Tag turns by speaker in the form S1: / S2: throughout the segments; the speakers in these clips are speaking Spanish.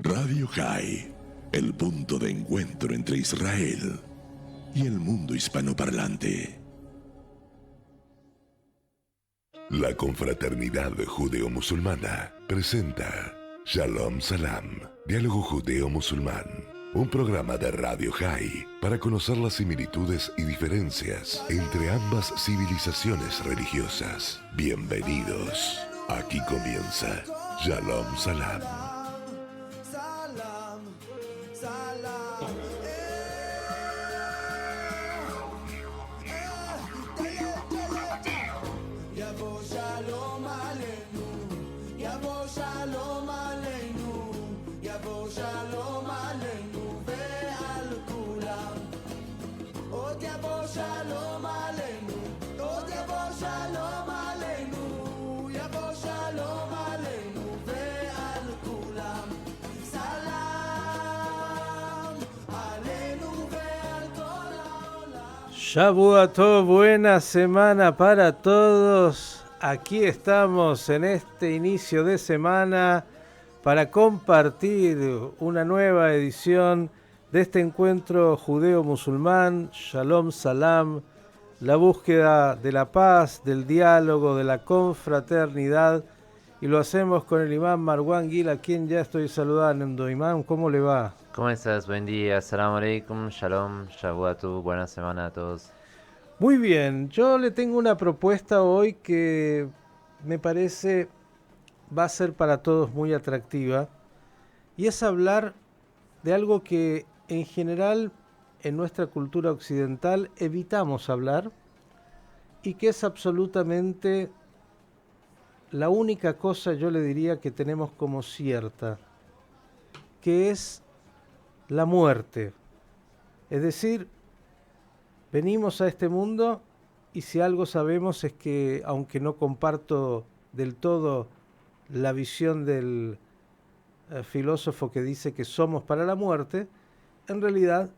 S1: Radio High, el punto de encuentro entre Israel y el mundo hispanoparlante. La confraternidad judeo-musulmana presenta Shalom Salam, diálogo judeo-musulmán, un programa de Radio High para conocer las similitudes y diferencias entre ambas civilizaciones religiosas. Bienvenidos. Aquí comienza Shalom Salam.
S2: Shavua Tov, buena semana para todos. Aquí estamos en este inicio de semana para compartir una nueva edición de este encuentro judeo-musulmán, Shalom Salam, la búsqueda de la paz, del diálogo, de la confraternidad, y lo hacemos con el imán Marwan Gil, a quien ya estoy saludando. Imán, ¿cómo le va?
S3: ¿Cómo estás? Buen día, assalamu alaikum, shalom, shavuatu, buena semana a todos.
S2: Muy bien, yo le tengo una propuesta hoy que me parece va a ser para todos muy atractiva, y es hablar de algo que en general en nuestra cultura occidental evitamos hablar y que es absolutamente la única cosa, yo le diría, que tenemos como cierta, que es la muerte. Es decir, venimos a este mundo y si algo sabemos es que, aunque no comparto del todo la visión del filósofo que dice que somos para la muerte, en realidad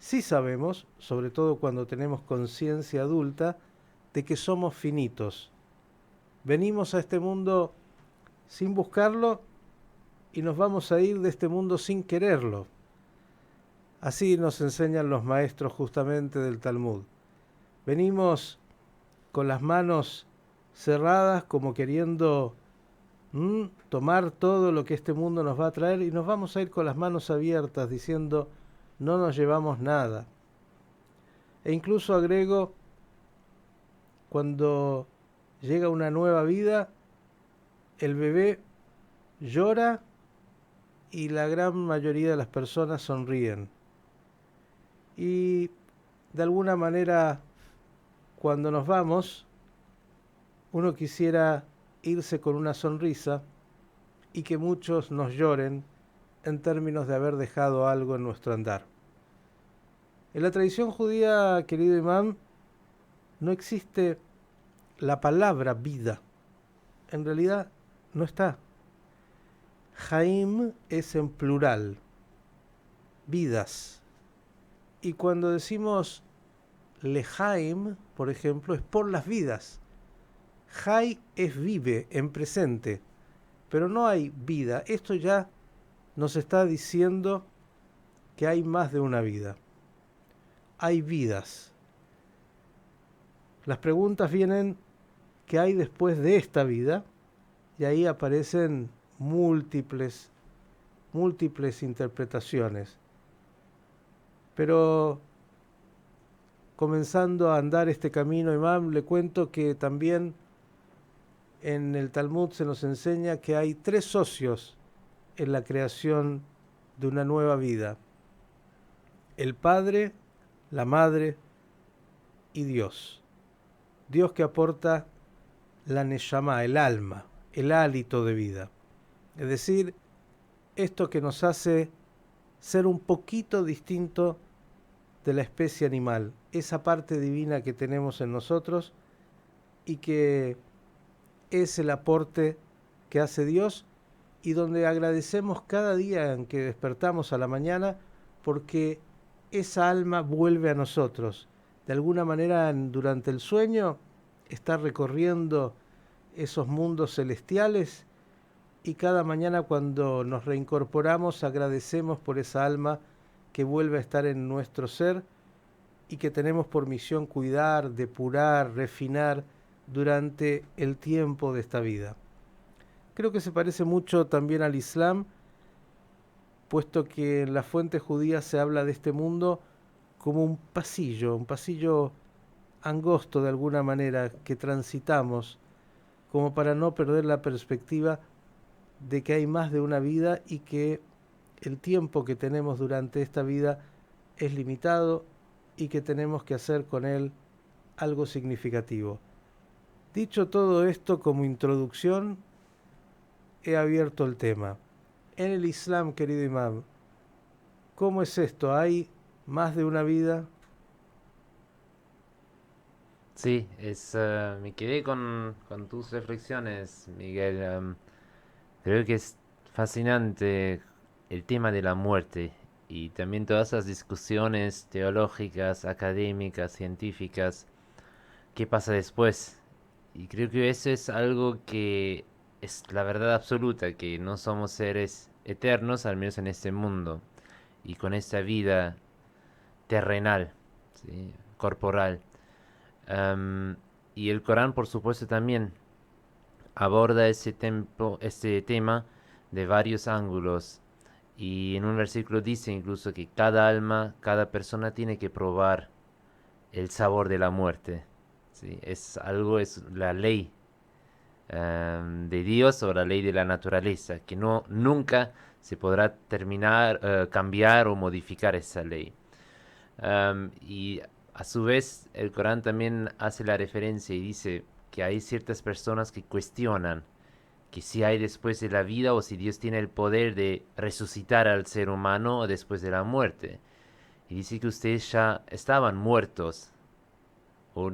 S2: sí sabemos, sobre todo cuando tenemos conciencia adulta, de que somos finitos. Venimos a este mundo sin buscarlo y nos vamos a ir de este mundo sin quererlo. Así nos enseñan los maestros justamente del Talmud. Venimos con las manos cerradas como queriendo tomar todo lo que este mundo nos va a traer, y nos vamos a ir con las manos abiertas diciendo no nos llevamos nada. E incluso agrego, cuando llega una nueva vida, el bebé llora y la gran mayoría de las personas sonríen. Y de alguna manera, cuando nos vamos, uno quisiera irse con una sonrisa y que muchos nos lloren en términos de haber dejado algo en nuestro andar. En la tradición judía, querido imán, no existe la palabra vida. En realidad no está. Jaim es en plural, vidas. Y cuando decimos lejaim, por ejemplo, es por las vidas. Jai es vive, en presente, pero no hay vida. Esto ya nos está diciendo que hay más de una vida. Hay vidas. Las preguntas vienen: ¿qué hay después de esta vida? Y ahí aparecen múltiples interpretaciones. Pero comenzando a andar este camino, imán, le cuento que también en el Talmud se nos enseña que hay 3 socios en la creación de una nueva vida: el Padre, la Madre y Dios. Dios que aporta la neshama, el alma, el hálito de vida. Es decir, esto que nos hace ser un poquito distinto de la especie animal, esa parte divina que tenemos en nosotros y que es el aporte que hace Dios, y donde agradecemos cada día en que despertamos a la mañana, porque esa alma vuelve a nosotros. De alguna manera, durante el sueño, está recorriendo esos mundos celestiales y cada mañana cuando nos reincorporamos agradecemos por esa alma que vuelve a estar en nuestro ser y que tenemos por misión cuidar, depurar, refinar durante el tiempo de esta vida. Creo que se parece mucho también al Islam, puesto que en la fuente judía se habla de este mundo como un pasillo angosto de alguna manera que transitamos, como para no perder la perspectiva de que hay más de una vida y que el tiempo que tenemos durante esta vida es limitado y que tenemos que hacer con él algo significativo. Dicho todo esto como introducción, he abierto el tema. En el Islam, querido imam, ¿cómo es esto? ¿Hay más de una vida?
S3: Sí, me quedé con tus reflexiones, Miguel. Creo que es fascinante el tema de la muerte y también todas las discusiones teológicas, académicas, científicas, qué pasa después. Y creo que eso es algo que es la verdad absoluta, que no somos seres eternos, al menos en este mundo, y con esta vida terrenal, ¿sí? Corporal. Am, y el Corán, por supuesto, también aborda este tema de varios ángulos. Y en un versículo dice incluso que cada alma, cada persona tiene que probar el sabor de la muerte. ¿Sí? Es la ley de Dios o la ley de la naturaleza, que no, nunca se podrá cambiar o modificar esa ley. Y a su vez el Corán también hace la referencia y dice que hay ciertas personas que cuestionan que si hay después de la vida o si Dios tiene el poder de resucitar al ser humano después de la muerte. Y dice que ustedes ya estaban muertos o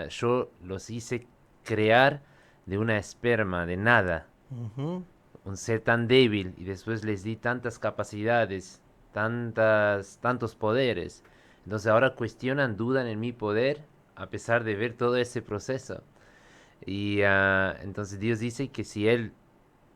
S3: yo los hice crear de una esperma, de nada,
S2: Ujú.
S3: un ser tan débil y después les di tantas capacidades, tantos poderes. Entonces ahora cuestionan, dudan en mi poder a pesar de ver todo ese proceso. Y entonces Dios dice que si Él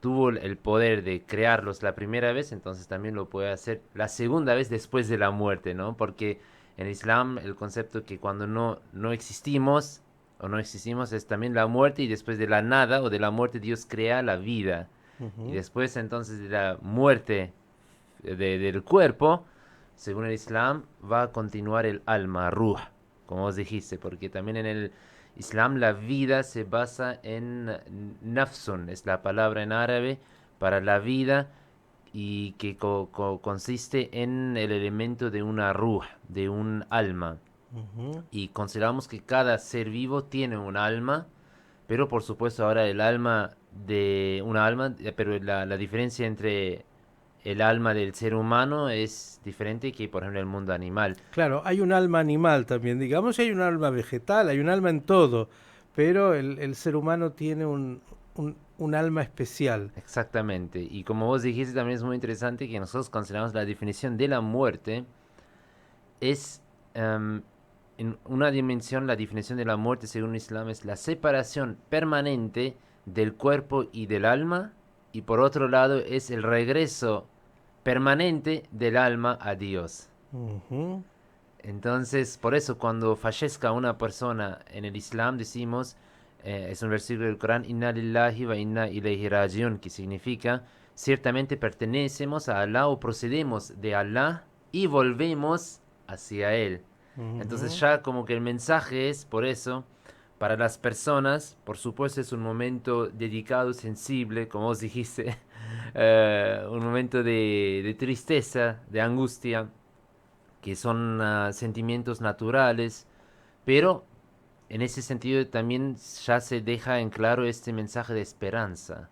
S3: tuvo el poder de crearlos la primera vez, entonces también lo puede hacer la segunda vez después de la muerte, ¿no? Porque en Islam el concepto que cuando no existimos o no existimos es también la muerte y después de la nada o de la muerte Dios crea la vida. Y
S2: Ujú.
S3: después entonces de la muerte del cuerpo, según el Islam, va a continuar el alma, ruh, como vos dijiste, porque también en el Islam la vida se basa en nafsun, es la palabra en árabe para la vida y que consiste en el elemento de una ruh, de un alma.
S2: Ujú.
S3: Y consideramos que cada ser vivo tiene un alma, pero por supuesto ahora el alma de una alma, pero la diferencia entre el alma del ser humano es diferente que, por ejemplo, el mundo animal.
S2: Claro, hay un alma animal también, digamos, y hay un alma vegetal, hay un alma en todo, pero el ser humano tiene un alma especial.
S3: Exactamente. Y como vos dijiste, también es muy interesante que nosotros consideramos la definición de la muerte es en una dimensión, la definición de la muerte según el Islam es la separación permanente del cuerpo y del alma, y por otro lado es el regreso permanente del alma a Dios.
S2: Ujú.
S3: Entonces, por eso cuando fallezca una persona en el Islam decimos, es un versículo del Corán, Inna lillahi wa inna ilayhi rajiun, que significa, ciertamente pertenecemos a Allah o procedemos de Allah y volvemos hacia Él. Entonces
S2: Ujú.
S3: ya como que el mensaje es, por eso, para las personas, por supuesto es un momento dedicado, sensible, como vos dijiste, un momento de tristeza, de angustia, que son sentimientos naturales, pero en ese sentido también ya se deja en claro este mensaje de esperanza,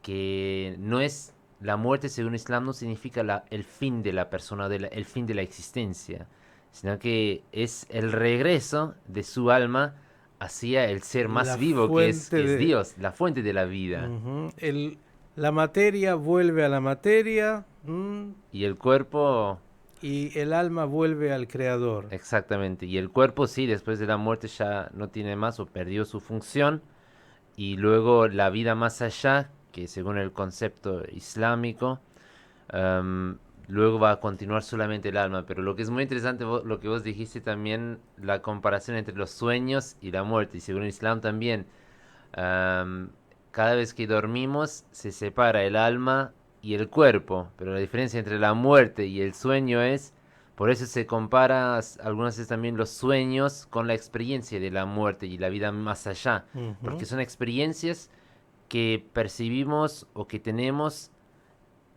S3: que no es la muerte según Islam no significa el fin de la persona, el fin de la existencia, sino que es el regreso de su alma hacia el ser más
S2: La
S3: vivo que
S2: fuente
S3: es
S2: de...
S3: Dios, la fuente de la vida.
S2: Ujú. La materia vuelve a la materia,
S3: Y el cuerpo,
S2: y el alma vuelve al creador.
S3: exactamente, y el cuerpo sí, después de la muerte ya no tiene más o perdió su función. Y luego la vida más allá, que según el concepto islámico, luego va a continuar solamente el alma. Pero lo que es muy interesante, lo que vos dijiste también, la comparación entre los sueños y la muerte. Y según el Islam también, am, cada vez que dormimos se separa el alma y el cuerpo. Pero la diferencia entre la muerte y el sueño es, por eso se compara algunas veces también los sueños con la experiencia de la muerte y la vida más allá. Porque
S2: Ujú.
S3: son experiencias que percibimos o que tenemos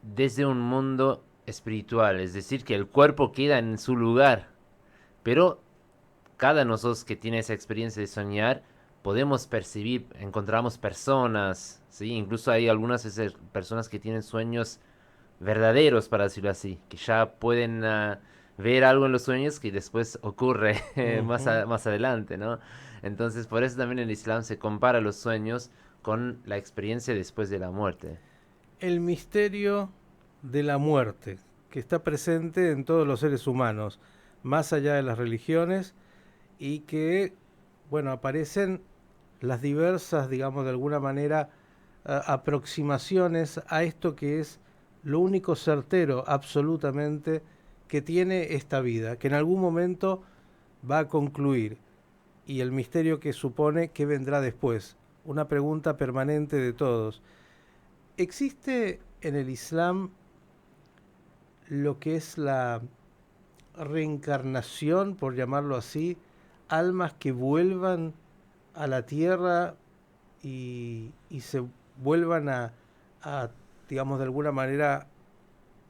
S3: desde un mundo espiritual, es decir, que el cuerpo queda en su lugar, pero cada nosotros que tiene esa experiencia de soñar, podemos percibir, encontramos personas, ¿sí? Incluso hay algunas veces personas que tienen sueños verdaderos, para decirlo así, que ya pueden ver algo en los sueños que después ocurre
S2: Ujú.
S3: más adelante, ¿no? Entonces, por eso también en el Islam se compara los sueños con la experiencia después de la muerte.
S2: El misterio de la muerte, que está presente en todos los seres humanos, más allá de las religiones, y que, bueno, aparecen las diversas, digamos, de alguna manera, aproximaciones a esto que es lo único certero, absolutamente, que tiene esta vida, que en algún momento va a concluir, y el misterio que supone que vendrá después. Una pregunta permanente de todos. ¿Existe en el Islam lo que es la reencarnación, por llamarlo así, almas que vuelvan a la tierra y se vuelvan a, digamos, de alguna manera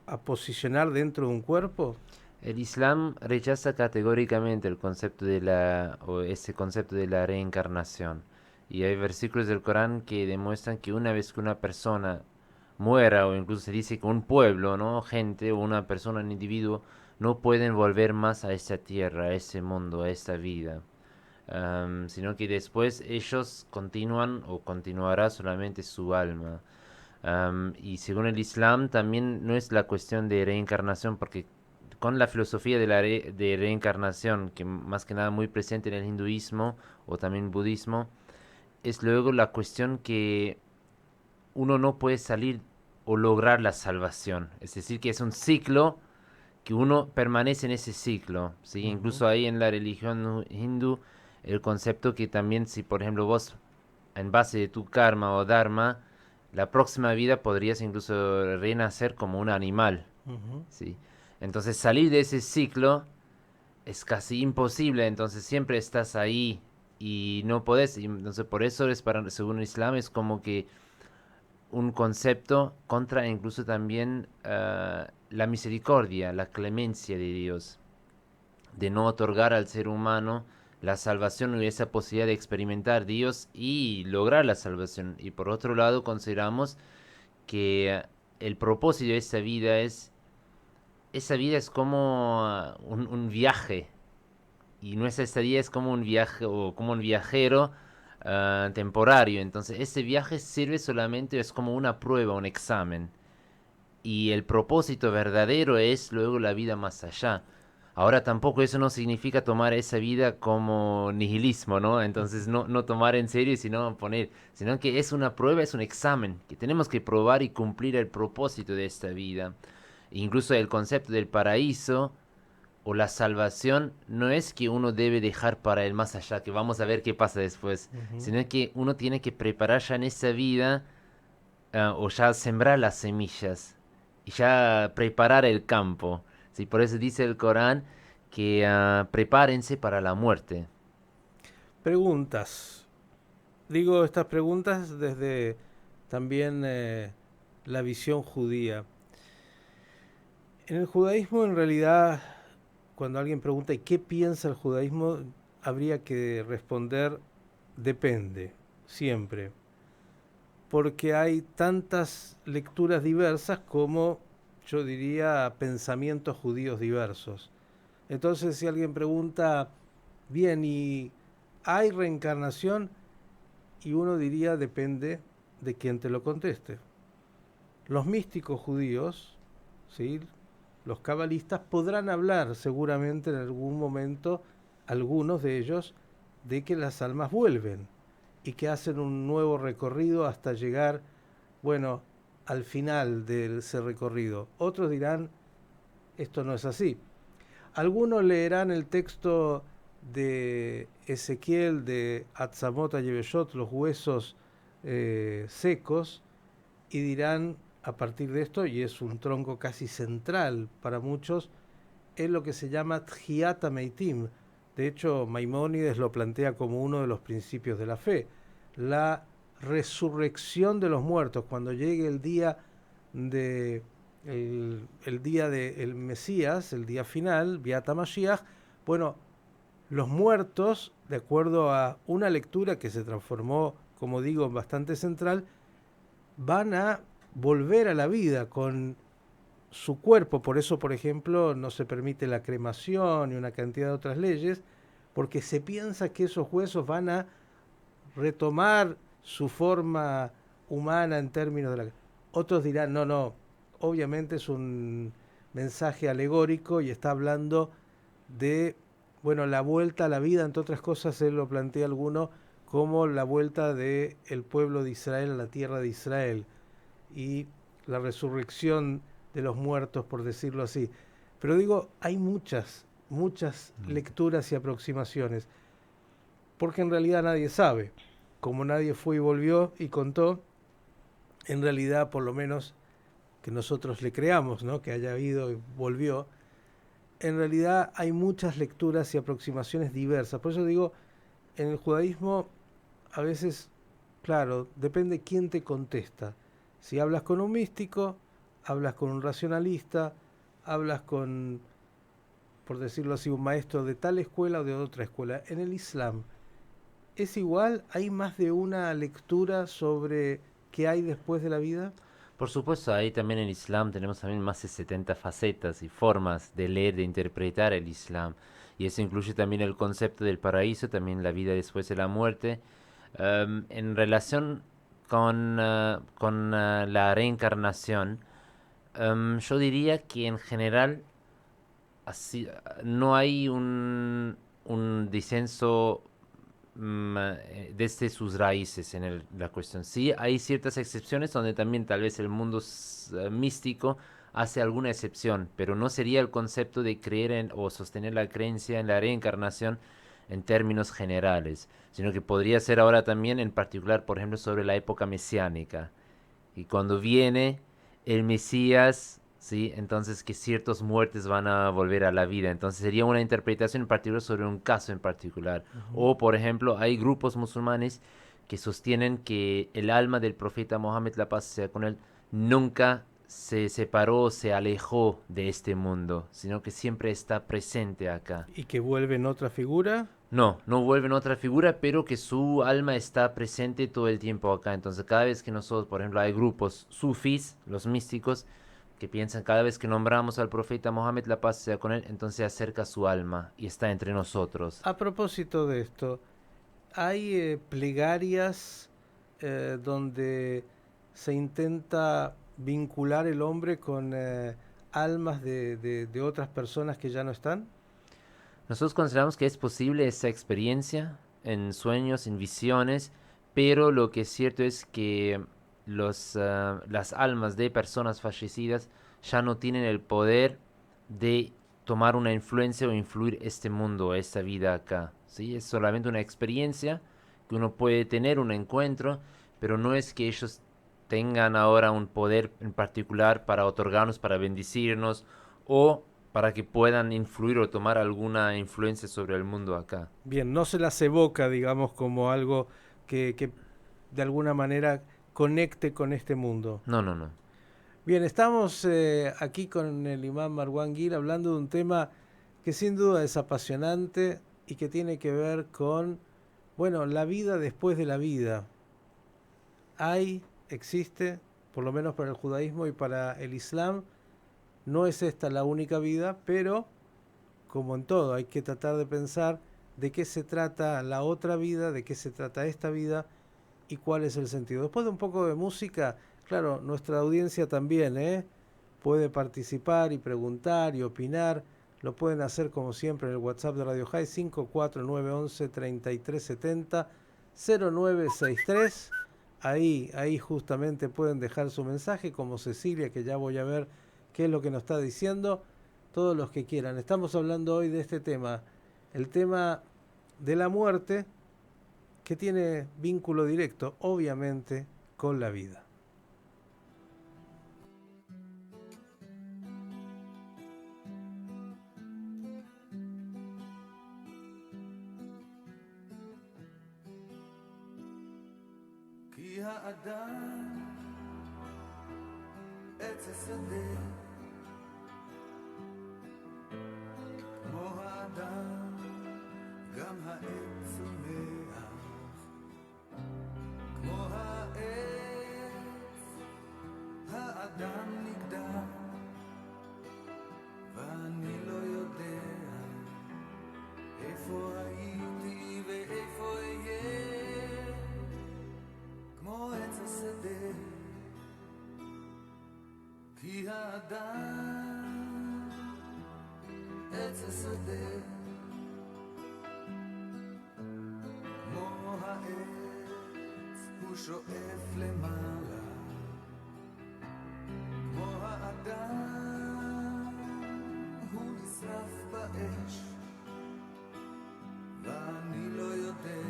S2: a posicionar dentro de un cuerpo?
S3: El Islam rechaza categóricamente el concepto de o ese concepto de la reencarnación. Y hay versículos del Corán que demuestran que una vez que una persona muera, o incluso se dice que un pueblo, ¿no? Gente o una persona, un individuo, no pueden volver más a esta tierra, a ese mundo, a esta vida. Sino que después ellos continúan o continuará solamente su alma. Y según el Islam también no es la cuestión de reencarnación, porque con la filosofía de de reencarnación, que más que nada muy presente en el hinduismo o también budismo, es luego la cuestión que uno no puede salir o lograr la salvación. Es decir, que es un ciclo que uno permanece en ese ciclo. ¿Sí?
S2: Ujú.
S3: Incluso ahí en la religión hindú, el concepto que también si por ejemplo vos, en base de tu karma o dharma, la próxima vida podrías incluso renacer como un animal.
S2: Ujú.
S3: ¿Sí? Entonces salir de ese ciclo es casi imposible, entonces siempre estás ahí y no podés. Y entonces por eso es para, según el Islam, es como que un concepto contra incluso también la misericordia, la clemencia de Dios, de no otorgar al ser humano la salvación y esa posibilidad de experimentar Dios y lograr la salvación. Y por otro lado consideramos que el propósito de esa vida es como un viaje, y nuestra estadía es como un viaje o como un viajero temporario. Entonces ese viaje sirve solamente, es como una prueba, un examen. Y el propósito verdadero es luego la vida más allá. Ahora tampoco eso no significa tomar esa vida como nihilismo, ¿no? Entonces no tomar en serio, sino poner, sino que es una prueba, es un examen, que tenemos que probar y cumplir el propósito de esta vida. Incluso el concepto del paraíso o la salvación no es que uno debe dejar para el más allá, que vamos a ver qué pasa después,
S2: Ujú.
S3: sino que uno tiene que preparar ya en esa vida o ya sembrar las semillas y ya preparar el campo. ¿Sí? Por eso dice el Corán que prepárense para la muerte.
S2: Preguntas. Digo estas preguntas desde también la visión judía. En el judaísmo, en realidad, cuando alguien pregunta ¿y qué piensa el judaísmo? Habría que responder depende, siempre, porque hay tantas lecturas diversas como, yo diría, pensamientos judíos diversos. Entonces, si alguien pregunta, bien, ¿y hay reencarnación? Y uno diría, depende de quien te lo conteste. Los místicos judíos, ¿sí? Los cabalistas podrán hablar seguramente en algún momento, algunos de ellos, de que las almas vuelven y que hacen un nuevo recorrido hasta llegar, bueno, al final de ese recorrido. Otros dirán, esto no es así. Algunos leerán el texto de Ezequiel de Atzamot Yebeshot, los huesos secos, y dirán a partir de esto, y es un tronco casi central para muchos, es lo que se llama Tjiat HaMeitim. De hecho, Maimónides lo plantea como uno de los principios de la fe. La resurrección de los muertos, cuando llegue el día de el día del Mesías, el día final, Biat HaMashiach, bueno, los muertos, de acuerdo a una lectura que se transformó, como digo, bastante central, van a volver a la vida con su cuerpo. Por eso, por ejemplo, no se permite la cremación y una cantidad de otras leyes, porque se piensa que esos huesos van a retomar su forma humana en términos de la... Otros dirán, no, no, obviamente es un mensaje alegórico y está hablando de, bueno, la vuelta a la vida, entre otras cosas, él lo plantea alguno como la vuelta del pueblo de Israel a la tierra de Israel y la resurrección de los muertos, por decirlo así. Pero digo, hay muchas lecturas y aproximaciones, porque en realidad nadie sabe. Como nadie fue y volvió y contó, en realidad, por lo menos que nosotros le creamos, ¿no?, que haya ido y volvió, en realidad hay muchas lecturas y aproximaciones diversas. Por eso digo, en el judaísmo, a veces, claro, depende quién te contesta. Si hablas con un místico, hablas con un racionalista, hablas con, por decirlo así, un maestro de tal escuela o de otra escuela. En el Islam, ¿es igual? ¿Hay más de una lectura sobre qué hay después de la vida?
S3: Por supuesto, ahí también en el Islam tenemos también más de 70 facetas y formas de leer, de interpretar el Islam. Y eso incluye también el concepto del paraíso, también la vida después de la muerte. En relación con la reencarnación, yo diría que en general así, no hay un disenso desde sus raíces en la cuestión. Sí, hay ciertas excepciones donde también tal vez el mundo místico hace alguna excepción, pero no sería el concepto de creer en o sostener la creencia en la reencarnación en términos generales, sino que podría ser ahora también en particular, por ejemplo, sobre la época mesiánica. Y cuando viene el Mesías, ¿sí? Entonces que ciertos muertes van a volver a la vida. Entonces sería una interpretación en particular sobre un caso en particular.
S2: Ujú.
S3: O, por ejemplo, hay grupos musulmanes que sostienen que el alma del profeta Mohammed, la paz sea con él, nunca se separó, se alejó de este mundo, sino que siempre está presente acá.
S2: ¿Y que vuelve en otra figura?
S3: No, no vuelven otra figura, pero que su alma está presente todo el tiempo acá. Entonces, cada vez que nosotros, por ejemplo, hay grupos sufís, los místicos, que piensan cada vez que nombramos al profeta Mohammed, la paz sea con él, entonces se acerca su alma y está entre nosotros.
S2: A propósito de esto, hay plegarias donde se intenta vincular el hombre con almas de otras personas que ya no están.
S3: Nosotros consideramos que es posible esa experiencia en sueños, en visiones, pero lo que es cierto es que las almas de personas fallecidas ya no tienen el poder de tomar una influencia o influir este mundo, esta vida acá. ¿Sí? Es solamente una experiencia que uno puede tener, un encuentro, pero no es que ellos tengan ahora un poder en particular para otorgarnos, para bendecirnos o para que puedan influir o tomar alguna influencia sobre el mundo acá.
S2: Bien, no se las evoca, digamos, como algo que de alguna manera conecte con este mundo.
S3: No, no, no.
S2: Bien, estamos aquí con el imán Marwan Gil hablando de un tema que sin duda es apasionante y que tiene que ver con, bueno, la vida después de la vida. Existe, por lo menos para el judaísmo y para el islam, no es esta la única vida, pero como en todo, hay que tratar de pensar de qué se trata la otra vida, de qué se trata esta vida y cuál es el sentido. Después de un poco de música, claro, nuestra audiencia también puede participar y preguntar y opinar. Lo pueden hacer como siempre en el WhatsApp de Radio High 54911 3370 0963. ahí justamente pueden dejar su mensaje, como Cecilia, que ya voy a ver qué es lo que nos está diciendo, todos los que quieran. Estamos hablando hoy de este tema, el tema de la muerte, que tiene vínculo directo, obviamente, con la vida.
S4: כי האדם עץ השדה, כמו האדם גם העץ צומח, כמו העץ האדם נגדע, ואני לא יודע איפה הייתי ואיפה אהיה, כמו עץ השדה. כי האדם עץ השדה, כמו העץ הוא שואף למעלה, כמו האדם הוא נשרף באש, ואני לא יודע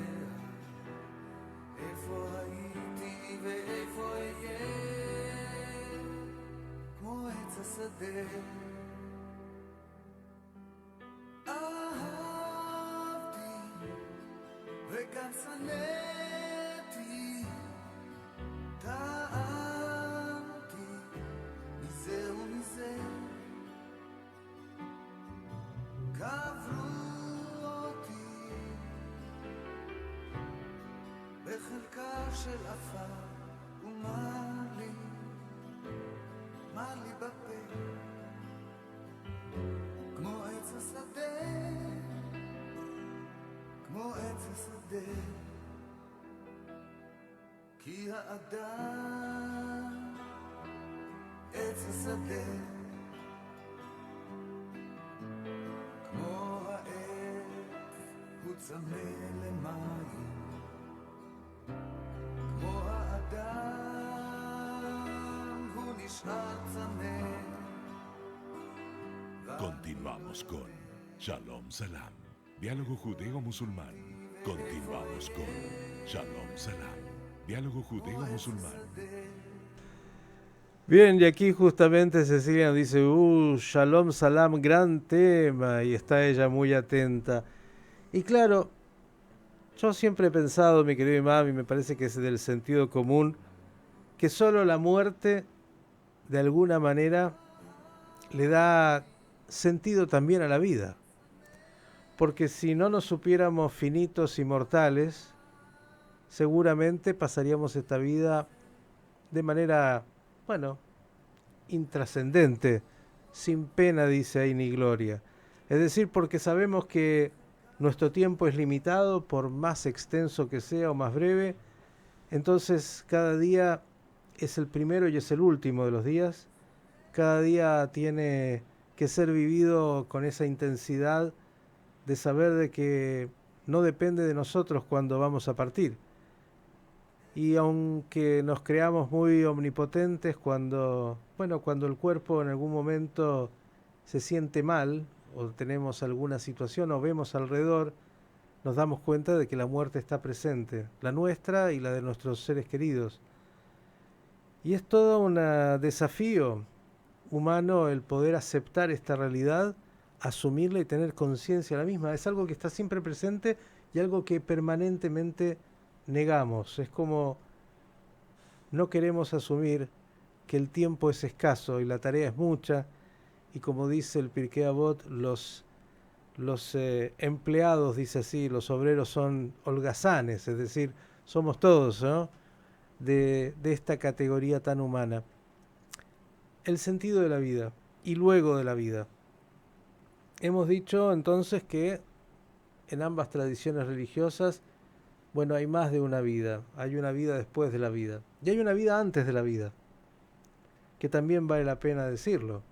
S4: איפה הייתי ואיפה אהיה, כמו עץ השדה. אהבתי וגם שנאתי, טעמתי מזה ומזה, קברו אותי בחלקה של עפר, ומה לי בפה, כמו עץ השדה, כמו עץ השדה. כי האדם עץ השדה, כמו העץ הוא צמא למים, כמו האדם הוא נשאר צמא.
S1: Continuamos con Shalom Salam, diálogo judeo-musulmán. Continuamos con Shalom Salam, diálogo judeo-musulmán.
S2: Bien, y aquí justamente Cecilia nos dice, Shalom Salam, gran tema, y está ella muy atenta. Y claro, yo siempre he pensado, mi querido imam, y me parece que es del sentido común, que solo la muerte, de alguna manera, le da sentido también a la vida. Porque si no nos supiéramos finitos y mortales, seguramente pasaríamos esta vida de manera, bueno, intrascendente, sin pena, dice ahí, ni gloria. Es decir, porque sabemos que nuestro tiempo es limitado, por más extenso que sea o más breve, entonces cada día es el primero y es el último de los días. Cada día tiene que ser vivido con esa intensidad de saber de que no depende de nosotros cuando vamos a partir. Y aunque nos creamos muy omnipotentes, cuando el cuerpo en algún momento se siente mal, o tenemos alguna situación, o vemos alrededor, nos damos cuenta de que la muerte está presente, la nuestra y la de nuestros seres queridos. Y es todo un desafío humano el poder aceptar esta realidad, asumirla y tener conciencia de la misma. Es algo que está siempre presente y algo que permanentemente negamos. Es como no queremos asumir que el tiempo es escaso y la tarea es mucha, y como dice el Pirkei Avot, los empleados, dice así, los obreros son holgazanes, es decir, somos todos, ¿no?, de esta categoría tan humana. El sentido de la vida y luego de la vida. Hemos dicho entonces que en ambas tradiciones religiosas, bueno, hay más de una vida. Hay una vida después de la vida. Y hay una vida antes de la vida, que también vale la pena decirlo,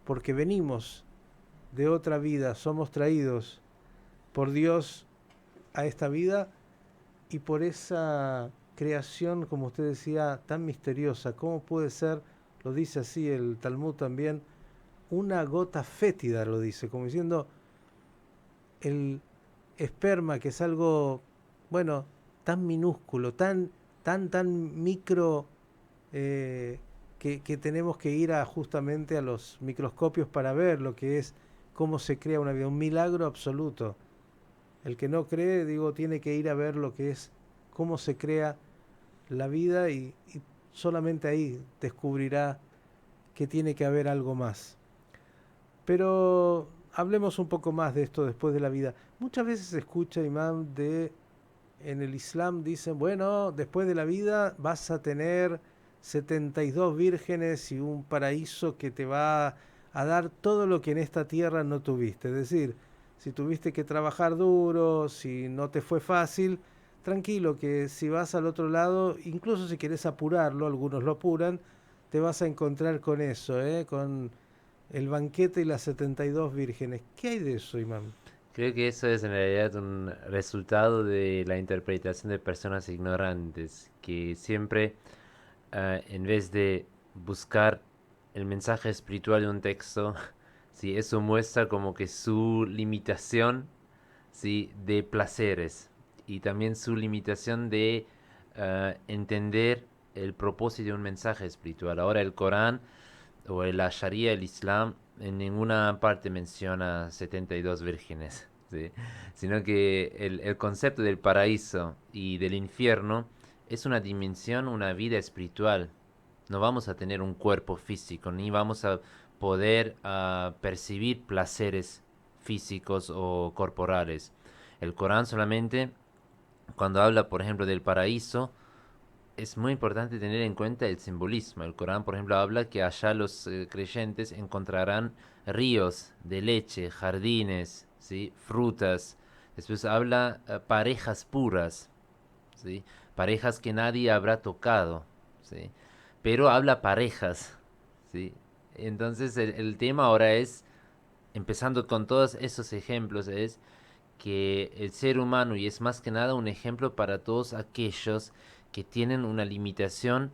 S2: porque venimos de otra vida, somos traídos por Dios a esta vida, y por esa creación, como usted decía, tan misteriosa? ¿Cómo puede ser, lo dice así el Talmud también, una gota fétida, lo dice, como diciendo, el esperma, que es algo, bueno, tan minúsculo, tan micro, eh, que tenemos que ir justamente a los microscopios para ver lo que es, cómo se crea una vida, un milagro absoluto. El que no cree, digo, tiene que ir a ver lo que es, cómo se crea la vida y solamente ahí descubrirá que tiene que haber algo más. Pero hablemos un poco más de esto después de la vida. Muchas veces se escucha, imam, en el Islam dicen, bueno, después de la vida vas a tener 72 vírgenes y un paraíso que te va a dar todo lo que en esta tierra no tuviste. Es decir, si tuviste que trabajar duro, si no te fue fácil, tranquilo que si vas al otro lado, incluso si querés apurarlo, algunos lo apuran, te vas a encontrar con eso, con el banquete y las 72 vírgenes. ¿Qué hay de eso, imam?
S3: Creo que eso es en realidad un resultado de la interpretación de personas ignorantes que siempre, en vez de buscar el mensaje espiritual de un texto, sí, eso muestra como que su limitación, sí, de placeres y también su limitación de entender el propósito de un mensaje espiritual. Ahora el Corán o la Sharia, el Islam, en ninguna parte menciona 72 vírgenes, ¿sí? Sino que el concepto del paraíso y del infierno es una dimensión, una vida espiritual. No vamos a tener un cuerpo físico, ni vamos a poder percibir placeres físicos o corporales. El Corán solamente, cuando habla, por ejemplo, del paraíso, es muy importante tener en cuenta el simbolismo. El Corán, por ejemplo, habla que allá los creyentes encontrarán ríos de leche, jardines, ¿sí? Frutas. Después habla parejas puras, ¿sí? Parejas que nadie habrá tocado, ¿sí? Pero habla parejas, ¿sí? Entonces el tema ahora es, empezando con todos esos ejemplos, es que el ser humano, y es más que nada un ejemplo para todos aquellos que tienen una limitación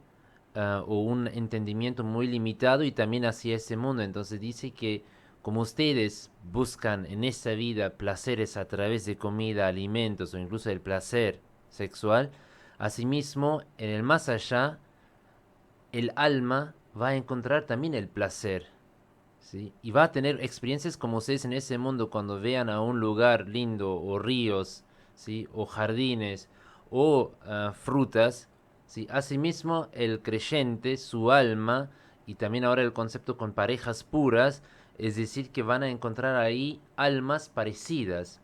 S3: o un entendimiento muy limitado y también hacia ese mundo. Entonces dice que como ustedes buscan en esta vida placeres a través de comida, alimentos o incluso el placer sexual, asimismo en el más allá el alma va a encontrar también el placer, ¿sí? Y va a tener experiencias como ustedes en ese mundo cuando vean a un lugar lindo o ríos, ¿sí? O jardines o frutas, ¿sí? Asimismo el creyente, su alma y también ahora el concepto con parejas puras, es decir que van a encontrar ahí almas parecidas,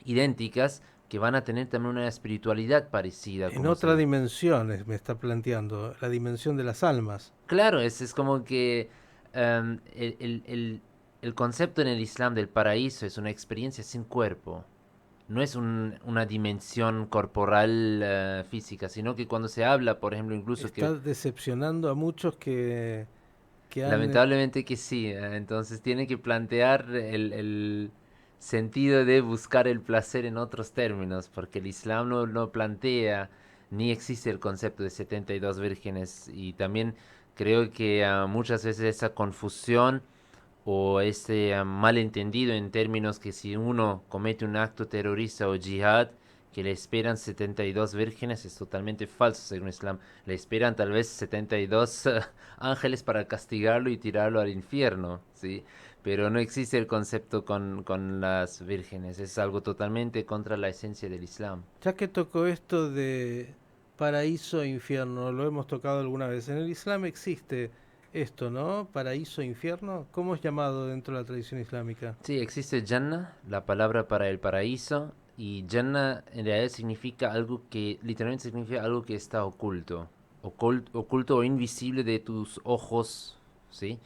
S3: idénticas, que van a tener también una espiritualidad parecida,
S2: En
S3: como
S2: otra
S3: se...
S2: dimensión me está planteando, la dimensión de las almas.
S3: Claro, es como que el concepto en el Islam del paraíso es una experiencia sin cuerpo. No es una dimensión corporal física, sino que cuando se habla, por ejemplo, incluso que
S2: Está decepcionando a muchos que han...
S3: lamentablemente que sí, entonces tiene que plantear el sentido de buscar el placer en otros términos, porque el Islam no plantea ni existe el concepto de 72 vírgenes y también creo que muchas veces esa confusión o ese malentendido en términos que si uno comete un acto terrorista o jihad, que le esperan 72 vírgenes es totalmente falso según Islam. Le esperan tal vez 72 ángeles para castigarlo y tirarlo al infierno, ¿sí? Pero no existe el concepto con las vírgenes, es algo totalmente contra la esencia del Islam.
S2: Ya que tocó esto de paraíso e infierno, lo hemos tocado alguna vez. En el Islam existe esto, ¿no? Paraíso e infierno. ¿Cómo es llamado dentro de la tradición islámica?
S3: Sí, existe Jannah, la palabra para el paraíso, y Jannah en realidad significa algo que, literalmente significa algo que está oculto, oculto o invisible de tus ojos, ¿sí?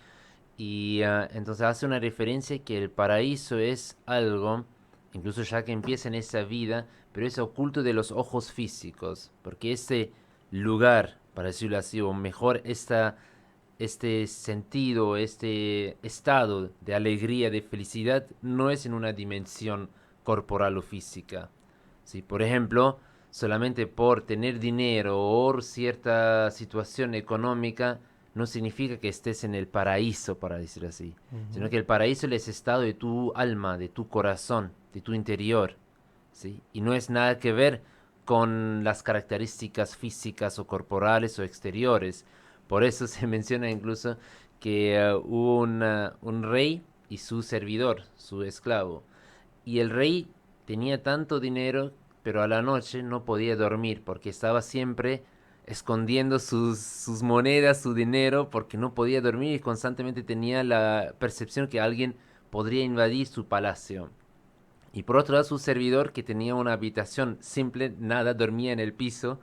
S3: Y entonces hace una referencia que el paraíso es algo, incluso ya que empieza en esa vida, pero es oculto de los ojos físicos, porque ese lugar, para decirlo así, o mejor, este sentido, este estado de alegría, de felicidad, no es en una dimensión corporal o física. ¿Sí? Por ejemplo, solamente por tener dinero o cierta situación económica, no significa que estés en el paraíso, para decir así, sino que el paraíso es el estado de tu alma, de tu corazón, de tu interior, ¿sí? Y no es nada que ver con las características físicas o corporales o exteriores. Por eso se menciona incluso que hubo un rey y su servidor, su esclavo. Y el rey tenía tanto dinero, pero a la noche no podía dormir porque estaba siempre escondiendo sus monedas, su dinero, porque no podía dormir y constantemente tenía la percepción que alguien podría invadir su palacio. Y por otro lado, su servidor, que tenía una habitación simple, nada, dormía en el piso,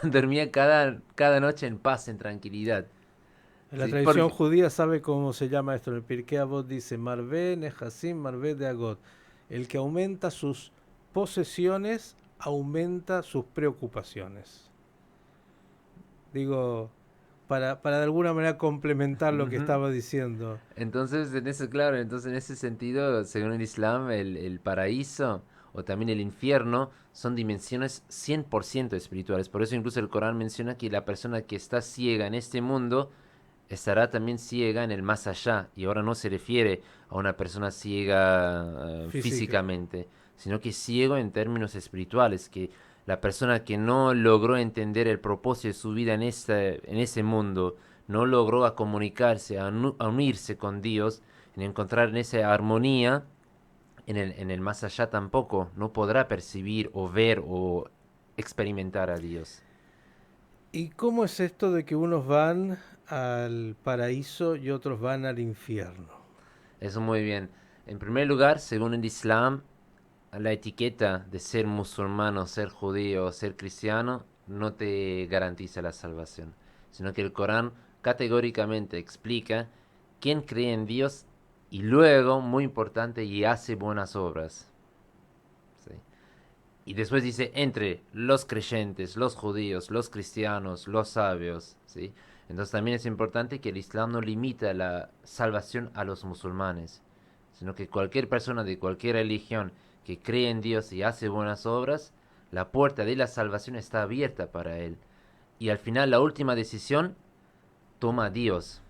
S3: dormía cada noche en paz, en tranquilidad.
S2: En la
S3: Sí,
S2: tradición
S3: porque,
S2: judía sabe cómo se llama esto. En el Pirkei Avot dice, Marvé Nehasim, Marvé de Agot. El que aumenta sus posesiones, aumenta sus preocupaciones. Digo, para de alguna manera complementar lo que
S3: ujú.
S2: estaba diciendo.
S3: Entonces, claro, entonces en ese sentido, según el Islam, el paraíso o también el infierno son dimensiones 100% espirituales. Por eso incluso el Corán menciona que la persona que está ciega en este mundo estará también ciega en el más allá. Y ahora no se refiere a una persona ciega
S2: Física.
S3: físicamente, sino que ciego en términos espirituales, que la persona que no logró entender el propósito de su vida en ese mundo, no logró a comunicarse, a unirse con Dios, en encontrar en esa armonía, en el más allá tampoco, no podrá percibir o ver o experimentar a Dios.
S2: ¿Y cómo es esto de que unos van al paraíso y otros van al infierno?
S3: Eso muy bien. En primer lugar, según el Islam, la etiqueta de ser musulmano, ser judío o ser cristiano no te garantiza la salvación, sino que el Corán categóricamente explica quién cree en Dios y luego, muy importante, y hace buenas obras. ¿Sí? Y después dice entre los creyentes, los judíos, los cristianos, los sabios. ¿Sí? Entonces también es importante que el Islam no limita la salvación a los musulmanes, sino que cualquier persona de cualquier religión que cree en Dios y hace buenas obras, la puerta de la salvación está abierta para él. Y al final la última decisión toma Dios.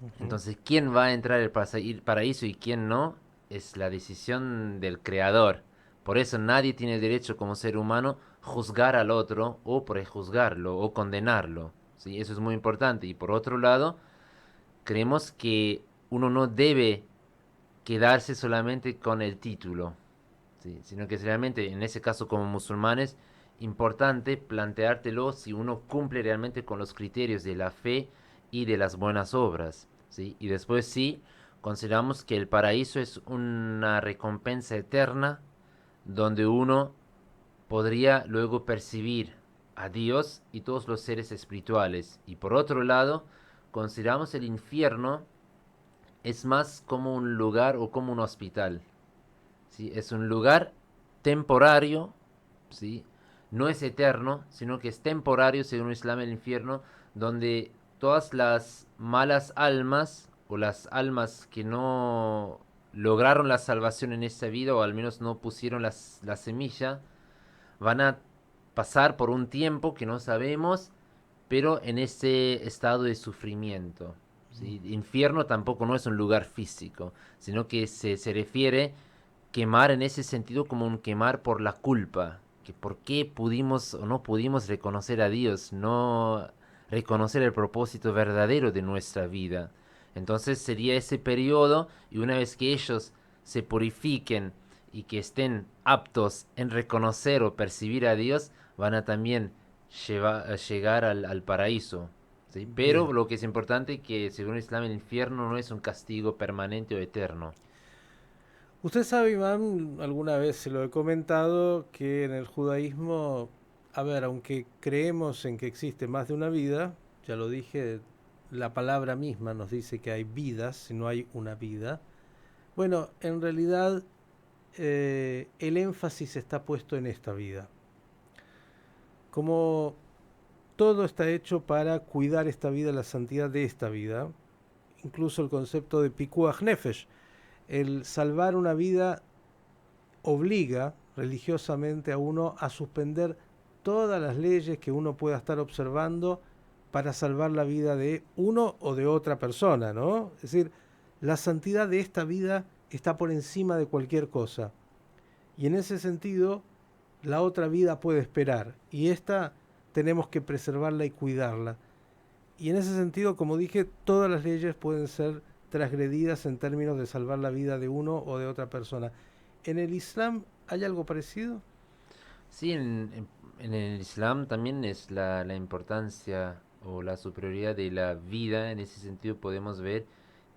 S2: Ujú.
S3: Entonces, ¿quién va a entrar al paraíso y quién no? Es la decisión del Creador. Por eso nadie tiene derecho como ser humano juzgar al otro o prejuzgarlo o condenarlo. ¿Sí? Eso es muy importante. Y por otro lado, creemos que uno no debe quedarse solamente con el título, ¿sí? Sino que realmente, en ese caso como musulmanes, importante planteártelo si uno cumple realmente con los criterios de la fe y de las buenas obras, ¿sí? Y después sí, consideramos que el paraíso es una recompensa eterna donde uno podría luego percibir a Dios y todos los seres espirituales. Y por otro lado, consideramos el infierno es más como un lugar o como un hospital. ¿Sí? Es un lugar temporario, ¿sí? No es eterno, sino que es temporario, según el Islam, el infierno, donde todas las malas almas o las almas que no lograron la salvación en esta vida o al menos no pusieron la semilla, van a pasar por un tiempo que no sabemos, pero en ese estado de sufrimiento. ¿Sí? Infierno tampoco no es un lugar físico, sino que se refiere quemar en ese sentido como un quemar por la culpa, que por qué pudimos o no pudimos reconocer a Dios, no reconocer el propósito verdadero de nuestra vida. Entonces sería ese periodo y una vez que ellos se purifiquen y que estén aptos en reconocer o percibir a Dios, van a también llegar al paraíso. ¿Sí?
S2: Bien.
S3: Pero lo que es importante que según el Islam el infierno no es un castigo permanente o eterno.
S2: Usted sabe, Iván, alguna vez se lo he comentado, que en el judaísmo, a ver, aunque creemos en que existe más de una vida, ya lo dije, la palabra misma nos dice que hay vidas, si no hay una vida. Bueno, en realidad el énfasis está puesto en esta vida. Como todo está hecho para cuidar esta vida, la santidad de esta vida, incluso el concepto de pikuach nefesh, el salvar una vida obliga religiosamente a uno a suspender todas las leyes que uno pueda estar observando para salvar la vida de uno o de otra persona, ¿no? Es decir, la santidad de esta vida está por encima de cualquier cosa. Y en ese sentido, la otra vida puede esperar. Y esta tenemos que preservarla y cuidarla. Y en ese sentido, como dije, todas las leyes pueden ser transgredidas en términos de salvar la vida de uno o de otra persona. ¿En el Islam hay algo parecido?
S3: Sí, en el Islam también es la importancia o la superioridad de la vida. En ese sentido podemos ver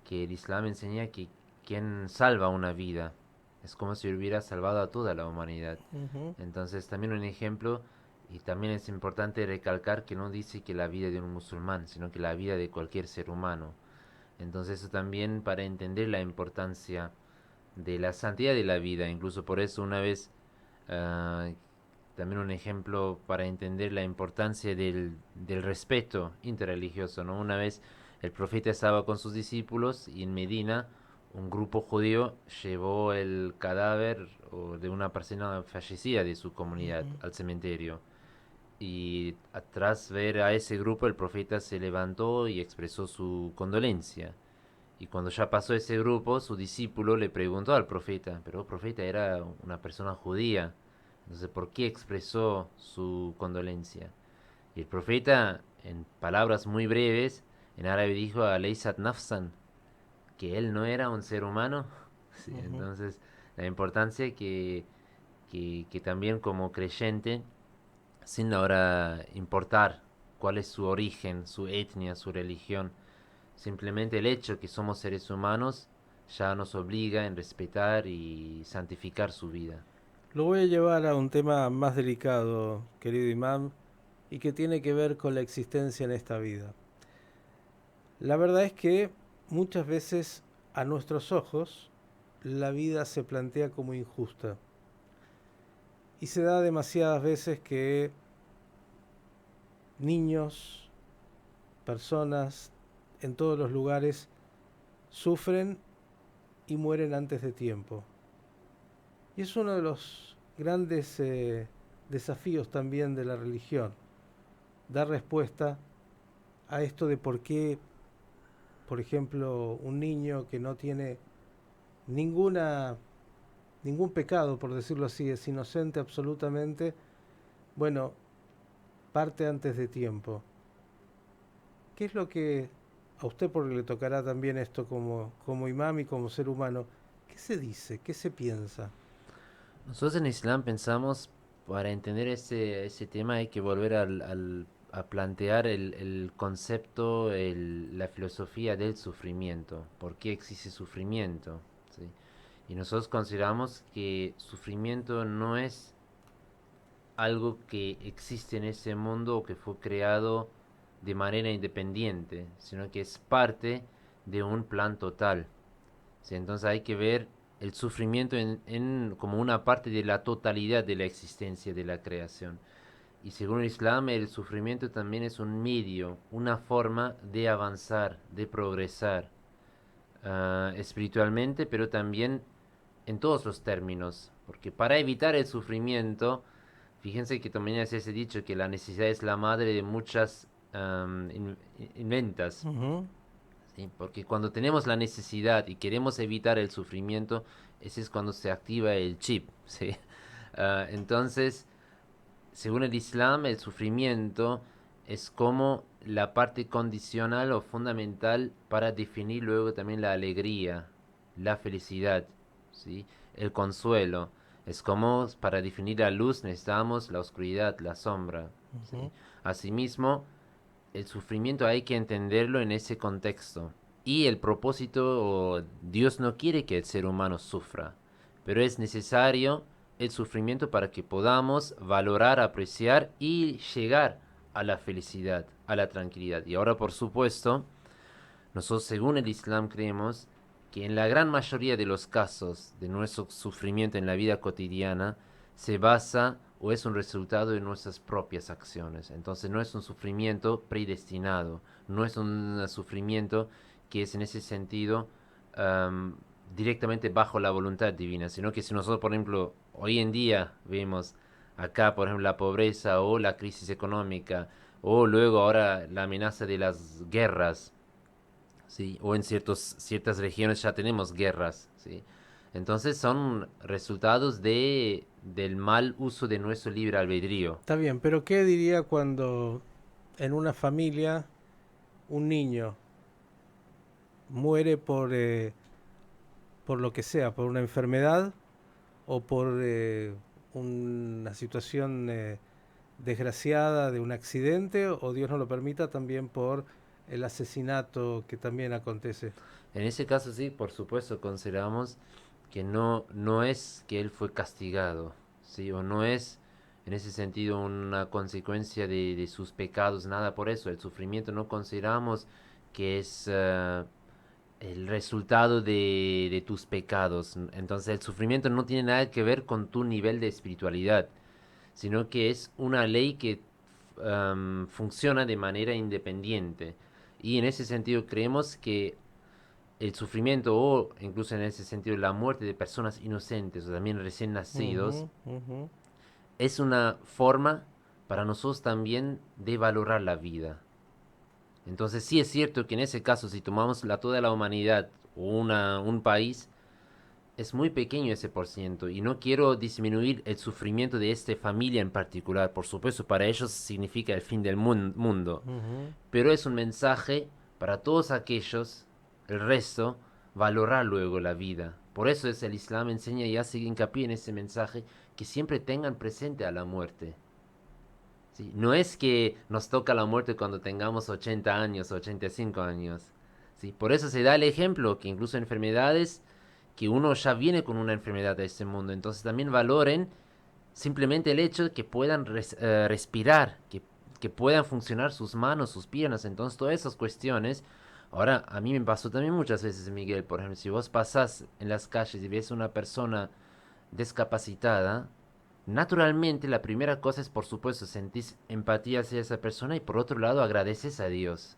S3: que el Islam enseña que quien salva una vida es como si hubiera salvado a toda la humanidad.
S2: Ujú.
S3: Entonces también un ejemplo, y también es importante recalcar que no dice que la vida de un musulmán, sino que la vida de cualquier ser humano. Entonces eso también para entender la importancia de la santidad de la vida. Incluso por eso una vez, ah, también un ejemplo para entender la importancia del respeto interreligioso, ¿no? Una vez el profeta estaba con sus discípulos y en Medina un grupo judío llevó el cadáver de una persona fallecida de su comunidad
S2: Ujú.
S3: al cementerio. Y tras ver a ese grupo el profeta se levantó y expresó su condolencia. Y cuando ya pasó ese grupo, su discípulo le preguntó al profeta, pero el profeta era una persona judía, entonces ¿por qué expresó su condolencia? Y el profeta, en palabras muy breves, en árabe dijo a Leisat Nafsan, que él no era un ser humano. Sí,
S2: Ujú.
S3: entonces la importancia que también como creyente, sin ahora importar cuál es su origen, su etnia, su religión, simplemente el hecho que somos seres humanos ya nos obliga en respetar y santificar su vida.
S2: Lo voy a llevar a un tema más delicado, querido imam, y que tiene que ver con la existencia en esta vida. La verdad es que muchas veces a nuestros ojos la vida se plantea como injusta y se da demasiadas veces que niños, personas en todos los lugares sufren y mueren antes de tiempo. Y es uno de los grandes desafíos también de la religión, dar respuesta a esto de por qué, por ejemplo, un niño que no tiene ninguna ningún pecado, por decirlo así, es inocente absolutamente, bueno, parte antes de tiempo. ¿Qué es lo que a usted, porque le tocará también esto como imam y como ser humano, qué se dice, qué se piensa?
S3: Nosotros en Islam pensamos, para entender ese tema hay que volver a plantear el concepto, la filosofía del sufrimiento. ¿Por qué existe sufrimiento? ¿Sí? Y nosotros consideramos que sufrimiento no es algo que existe en ese mundo o que fue creado de manera independiente, sino que es parte de un plan total. ¿Sí? Entonces hay que ver el sufrimiento como una parte de la totalidad de la existencia de la creación. Y según el Islam, el sufrimiento también es un medio, una forma de avanzar, de progresar espiritualmente, pero también en todos los términos. Porque para evitar el sufrimiento, fíjense que también es ese dicho que la necesidad es la madre de muchas inventas.
S2: Ujú.
S3: ¿Sí? Porque cuando tenemos la necesidad y queremos evitar el sufrimiento, ese es cuando se activa el chip. ¿Sí? Entonces, según el Islam, el sufrimiento es como la parte condicional o fundamental para definir luego también la alegría, la felicidad, ¿sí? El consuelo. Es como para definir la luz necesitamos la oscuridad, la sombra. ¿Sí?
S2: Ujú.
S3: Asimismo, el sufrimiento hay que entenderlo en ese contexto. Y el propósito, Dios no quiere que el ser humano sufra, pero es necesario el sufrimiento para que podamos valorar, apreciar y llegar a la felicidad, a la tranquilidad. Y ahora, por supuesto, nosotros según el Islam creemos que en la gran mayoría de los casos de nuestro sufrimiento en la vida cotidiana se basa o es un resultado de nuestras propias acciones. Entonces no es un sufrimiento predestinado, no es un sufrimiento que es en ese sentido um, directamente bajo la voluntad divina, sino que si nosotros, por ejemplo, hoy en día vemos acá, por ejemplo, la pobreza o la crisis económica, o luego ahora la amenaza de las guerras, ¿sí? O en ciertas regiones ya tenemos guerras, ¿sí? Entonces son resultados del mal uso de nuestro libre albedrío.
S2: Está bien, pero ¿qué diría cuando en una familia un niño muere por lo que sea, por una enfermedad o por una situación desgraciada de un accidente o Dios no lo permita también por el asesinato que también acontece?
S3: En ese caso sí, por supuesto, consideramos que no es que él fue castigado, ¿sí? O no es en ese sentido una consecuencia de sus pecados, nada por eso. El sufrimiento no consideramos que es el resultado de tus pecados. Entonces el sufrimiento no tiene nada que ver con tu nivel de espiritualidad, sino que es una ley que funciona de manera independiente. Y en ese sentido creemos que el sufrimiento o incluso en ese sentido la muerte de personas inocentes o también recién nacidos
S2: Ujú, ujú.
S3: es una forma para nosotros también de valorar la vida. Entonces sí es cierto que en ese caso si tomamos toda la humanidad o un país es muy pequeño ese por ciento y no quiero disminuir el sufrimiento de esta familia en particular. Por supuesto, para ellos significa el fin del mundo.
S2: Ujú.
S3: Pero es un mensaje para todos aquellos, el resto, valorar luego la vida. Por eso es el Islam enseña y hace hincapié en ese mensaje que siempre tengan presente a la muerte. ¿Sí? No es que nos toca la muerte cuando tengamos 80 años, 85 años. ¿Sí? Por eso se da el ejemplo que incluso enfermedades que uno ya viene con una enfermedad de este mundo. Entonces también valoren simplemente el hecho de que puedan respirar, que puedan funcionar sus manos, sus piernas. Entonces todas esas cuestiones. Ahora, a mí me pasó también muchas veces, Miguel, por ejemplo, si vos pasás en las calles y ves a una persona discapacitada, naturalmente la primera cosa es, por supuesto, sentís empatía hacia esa persona y por otro lado agradeces a Dios.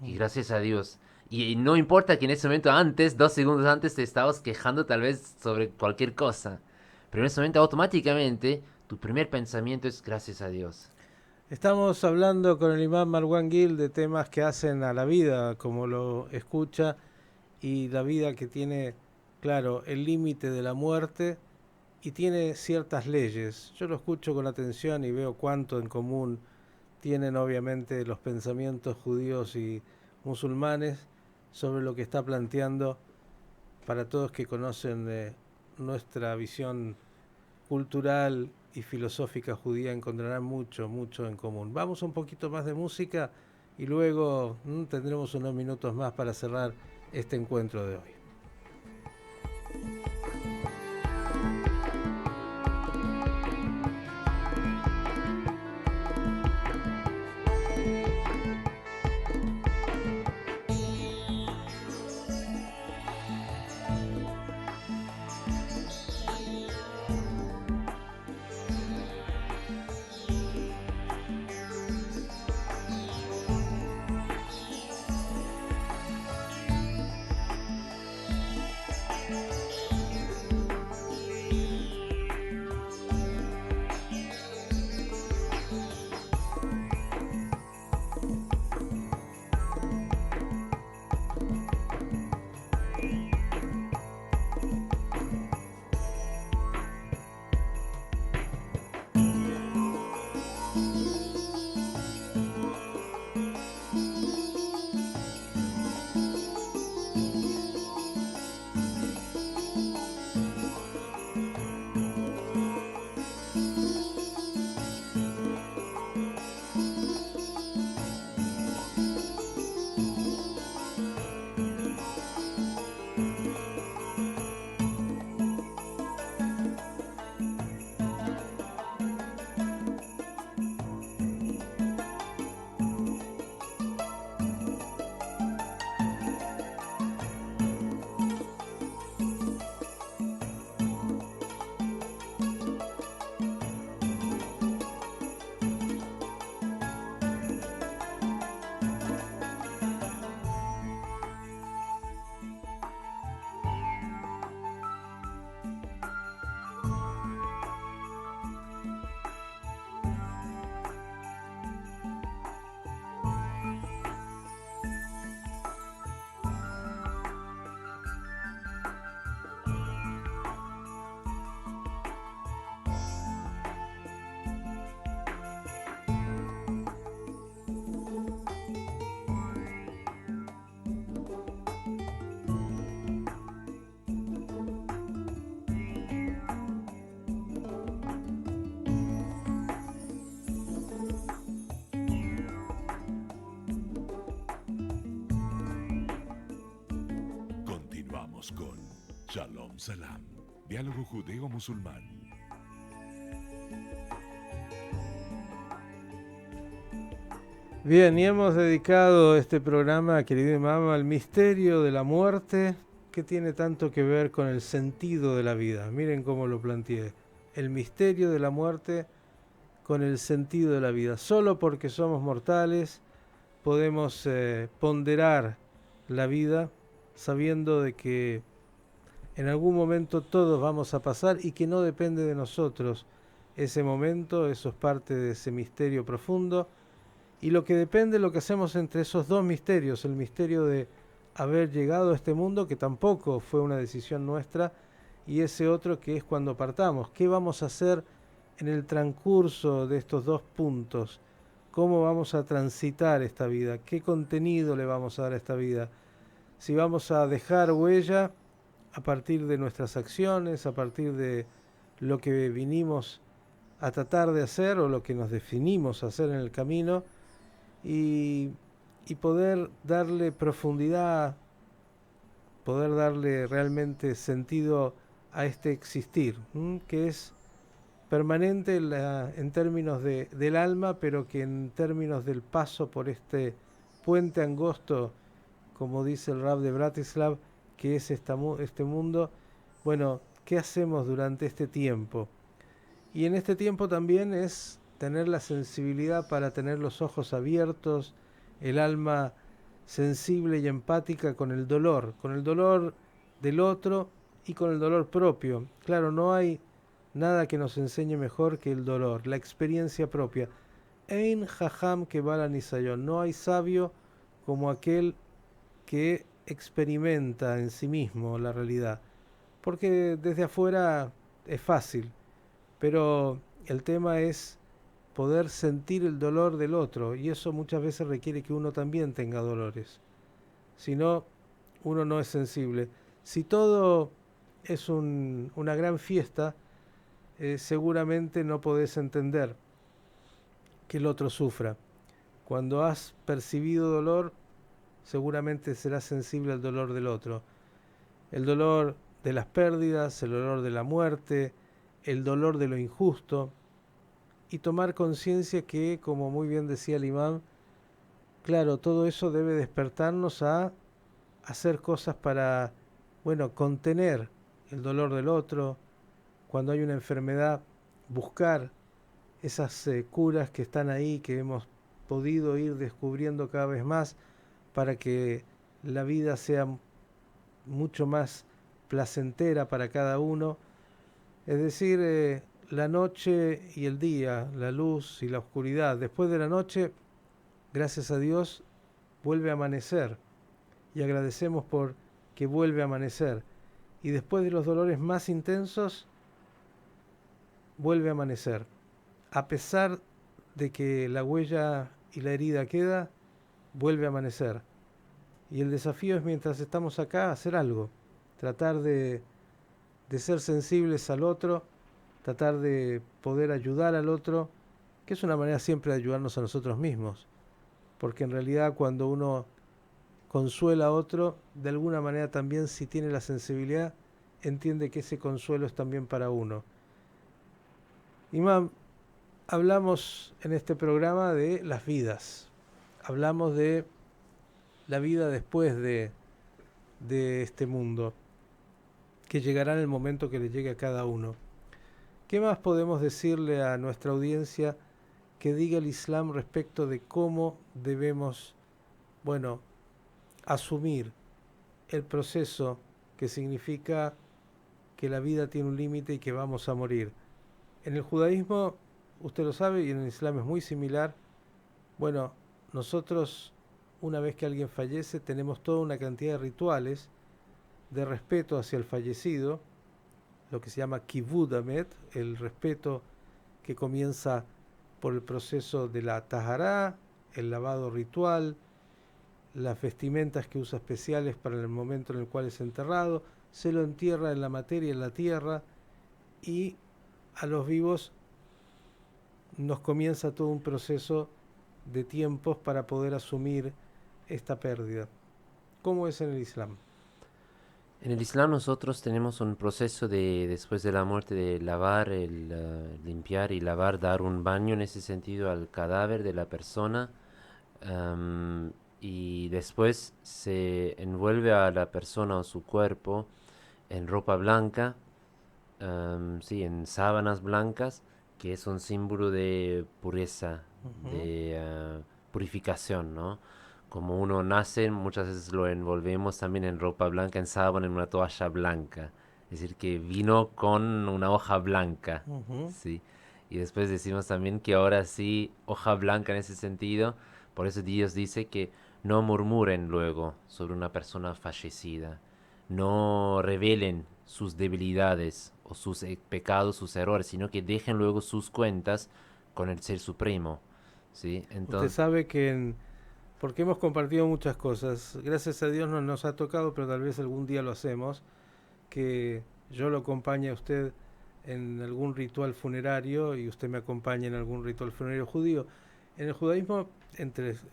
S3: Y gracias a Dios. Y no importa que en ese momento antes, 2 segundos antes, te estabas quejando tal vez sobre cualquier cosa. Pero en ese momento automáticamente tu primer pensamiento es gracias a Dios.
S2: Estamos hablando con el imán Marwan Gil de temas que hacen a la vida, como lo escucha, y la vida que tiene, claro, el límite de la muerte y tiene ciertas leyes. Yo lo escucho con atención y veo cuánto en común tienen obviamente los pensamientos judíos y musulmanes sobre lo que está planteando para todos que conocen nuestra visión cultural y filosófica judía encontrarán mucho, mucho en común. Vamos a un poquito más de música y luego tendremos unos minutos más para cerrar este encuentro de hoy.
S1: Continuamos con Shalom Salam, diálogo judeo-musulmán.
S2: Bien, y hemos dedicado este programa, querido imam, al misterio de la muerte, que tiene tanto que ver con el sentido de la vida. Miren cómo lo planteé. El misterio de la muerte con el sentido de la vida. Solo porque somos mortales podemos ponderar la vida sabiendo de que en algún momento todos vamos a pasar y que no depende de nosotros ese momento. Eso es parte de ese misterio profundo. Y lo que depende es lo que hacemos entre esos dos misterios, el misterio de haber llegado a este mundo, que tampoco fue una decisión nuestra, y ese otro que es cuando partamos. ¿Qué vamos a hacer en el transcurso de estos dos puntos? ¿Cómo vamos a transitar esta vida? ¿Qué contenido le vamos a dar a esta vida? Si vamos a dejar huella a partir de nuestras acciones, a partir de lo que vinimos a tratar de hacer o lo que nos definimos a hacer en el camino, y poder darle profundidad, poder darle realmente sentido a este existir, que es permanente en términos del alma, pero que en términos del paso por este puente angosto, como dice el Rab de Bratislav, que es este mundo. Bueno, ¿qué hacemos durante este tiempo? Y en este tiempo también es tener la sensibilidad para tener los ojos abiertos, el alma sensible y empática con el dolor del otro y con el dolor propio. Claro, no hay nada que nos enseñe mejor que el dolor, la experiencia propia. Ein jajam que bala nisayon, no hay sabio como aquel que experimenta en sí mismo la realidad. Porque desde afuera es fácil, pero el tema es poder sentir el dolor del otro, y eso muchas veces requiere que uno también tenga dolores. Si no, uno no es sensible. Si todo es una gran fiesta, seguramente no podés entender que el otro sufra. Cuando has percibido dolor, seguramente serás sensible al dolor del otro. El dolor de las pérdidas, el dolor de la muerte, el dolor de lo injusto, y tomar conciencia que, como muy bien decía el imán, claro, todo eso debe despertarnos a hacer cosas para, bueno, contener el dolor del otro. Cuando hay una enfermedad, buscar esas curas que están ahí, que hemos podido ir descubriendo cada vez más, para que la vida sea mucho más placentera para cada uno. Es decir, la noche y el día, la luz y la oscuridad. Después de la noche, gracias a Dios, vuelve a amanecer, y agradecemos por que vuelve a amanecer. Y después de los dolores más intensos, vuelve a amanecer. A pesar de que la huella y la herida queda, vuelve a amanecer. Y el desafío es, mientras estamos acá, hacer algo. Tratar de ser sensibles al otro, tratar de poder ayudar al otro, que es una manera siempre de ayudarnos a nosotros mismos. Porque en realidad cuando uno consuela a otro, de alguna manera también, si tiene la sensibilidad, entiende que ese consuelo es también para uno. Imam, hablamos en este programa de las vidas. Hablamos de la vida después de este mundo, que llegará en el momento que le llegue a cada uno. ¿Qué más podemos decirle a nuestra audiencia que diga el Islam respecto de cómo debemos, bueno, asumir el proceso que significa que la vida tiene un límite y que vamos a morir? En el judaísmo, usted lo sabe, y en el Islam es muy similar. Bueno, nosotros, una vez que alguien fallece, tenemos toda una cantidad de rituales de respeto hacia el fallecido, lo que se llama kibud amet, el respeto que comienza por el proceso de la tahará, el lavado ritual, las vestimentas que usa especiales para el momento en el cual es enterrado, se lo entierra en la materia, en la tierra, y a los vivos nos comienza todo un proceso de tiempos para poder asumir esta pérdida. ¿Cómo es en el Islam?
S3: En el Islam nosotros tenemos un proceso de, después de la muerte, de lavar, limpiar y lavar, dar un baño en ese sentido al cadáver de la persona. am, y después se envuelve a la persona o su cuerpo en ropa blanca, sí, en sábanas blancas, que es un símbolo de pureza,
S2: Ujú.
S3: de purificación, ¿no? Como uno nace, muchas veces lo envolvemos también en ropa blanca, en sábana, en una toalla blanca. Es decir, que vino con una hoja blanca,
S2: Ujú.
S3: ¿sí? Y después decimos también que ahora sí, hoja blanca en ese sentido, por eso Dios dice que no murmuren luego sobre una persona fallecida, no revelen sus debilidades o sus pecados, sus errores, sino que dejen luego sus cuentas con el Ser Supremo, ¿sí?
S2: Usted
S3: Entonces,
S2: sabe que porque hemos compartido muchas cosas, gracias a Dios no nos ha tocado, pero tal vez algún día lo hacemos, que yo lo acompañe a usted en algún ritual funerario y usted me acompaña en algún ritual funerario judío. En el judaísmo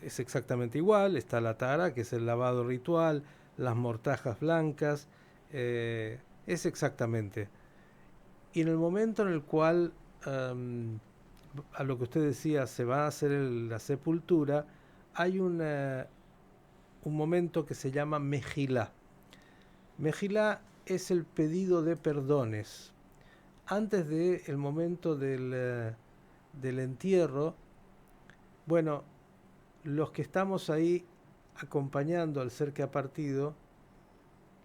S2: es exactamente igual, está la tara, que es el lavado ritual, las mortajas blancas, es exactamente. Y en el momento en el cual, um, a lo que usted decía, se va a hacer la sepultura, hay un momento que se llama mejilá. Mejilá es el pedido de perdones. Antes del momento del entierro, bueno, los que estamos ahí acompañando al ser que ha partido,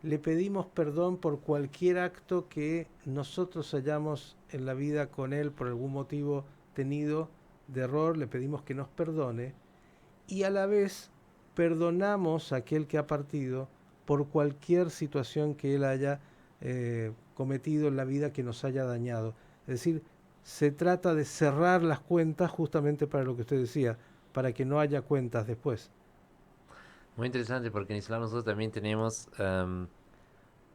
S2: le pedimos perdón por cualquier acto que nosotros hayamos en la vida con él por algún motivo tenido de error, le pedimos que nos perdone y a la vez perdonamos a aquel que ha partido por cualquier situación que él haya cometido en la vida que nos haya dañado. Es decir, se trata de cerrar las cuentas justamente para lo que usted decía, para que no haya cuentas después.
S3: muy interesante porque en Islam nosotros también tenemos